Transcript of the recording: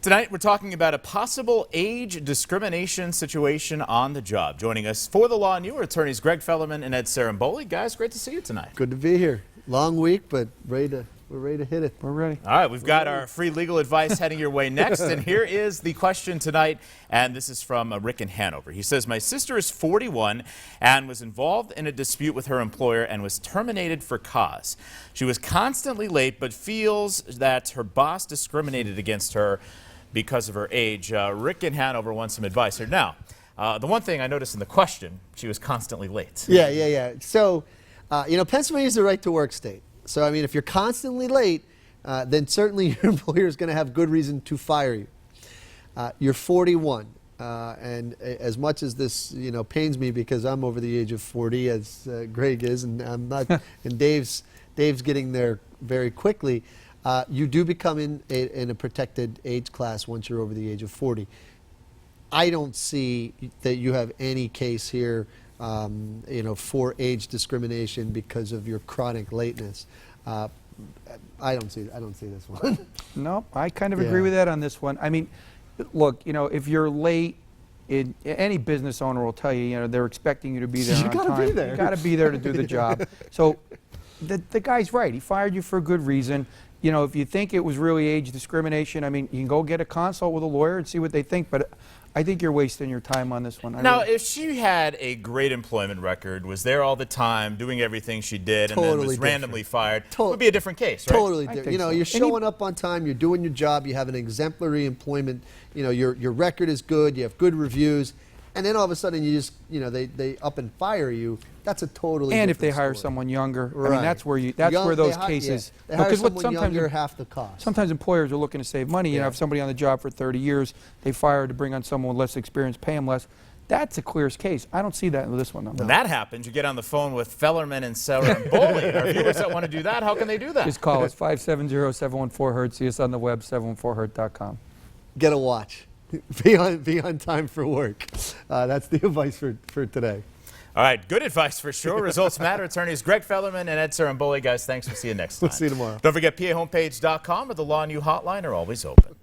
Tonight, we're talking about a possible age discrimination situation on the job. Joining us for the Law and You are attorneys Greg Fellerman and Ed Saramboli. Guys, great to see you tonight. Good to be here. Long week, but we're ready to hit it. We're ready. All right, we've got our free legal advice heading your way next, and here is the question tonight, and this is from Rick in Hanover. He says, my sister is 41 and was involved in a dispute with her employer and was terminated for cause. She was constantly late, but feels that her boss discriminated against her because of her age. Rick in Hanover wants some advice here. Now, the one thing I noticed in the question, she was constantly late. Yeah. So, Pennsylvania's the right to work state. So, I mean, if you're constantly late, then certainly your employer is going to have good reason to fire you. You're 41. And as much as this, pains me because I'm over the age of 40, as Greg is, and I'm not, and Dave's getting there very quickly. You do become in a protected age class once you're over the age of 40. I don't see that you have any case here, for age discrimination because of your chronic lateness. I don't see this one. No, I kind of agree with that on this one. I mean, look, if you're late, any business owner will tell you, they're expecting you to be there on time. You gotta be there. You gotta be there to do the job. So the guy's right. He fired you for a good reason. If you think it was really age discrimination, I mean, you can go get a consult with a lawyer and see what they think, but I think you're wasting your time on this one. Now, if she had a great employment record, was there all the time, doing everything she did, and then was randomly fired, it would be a different case, right? Totally different. You're showing up on time, you're doing your job, you have an exemplary employment, your record is good, you have good reviews, and then all of a sudden you just, they up and fire you. That's a totally And different if they hire story. someone younger, Right. I mean, that's where those cases. They hire someone sometimes younger, half the cost. Sometimes employers are looking to save money. You have somebody on the job for 30 years, they fire to bring on someone with less experience, pay them less. That's a clearest case. I don't see that with this one. When that happens, you get on the phone with Fellerman and Saramboli. Our viewers that want to do that, how can they do that? Just call us 570-714-HERT. See us on the web, 714hert.com. Get a watch. Be on time for work. That's the advice for today. All right, good advice for sure. Results matter. Attorneys Greg Fellerman and Ed Saramboli. Guys, thanks. We'll see you next time. We'll see you tomorrow. Don't forget, PAHomepage.com or the Law and You hotline are always open.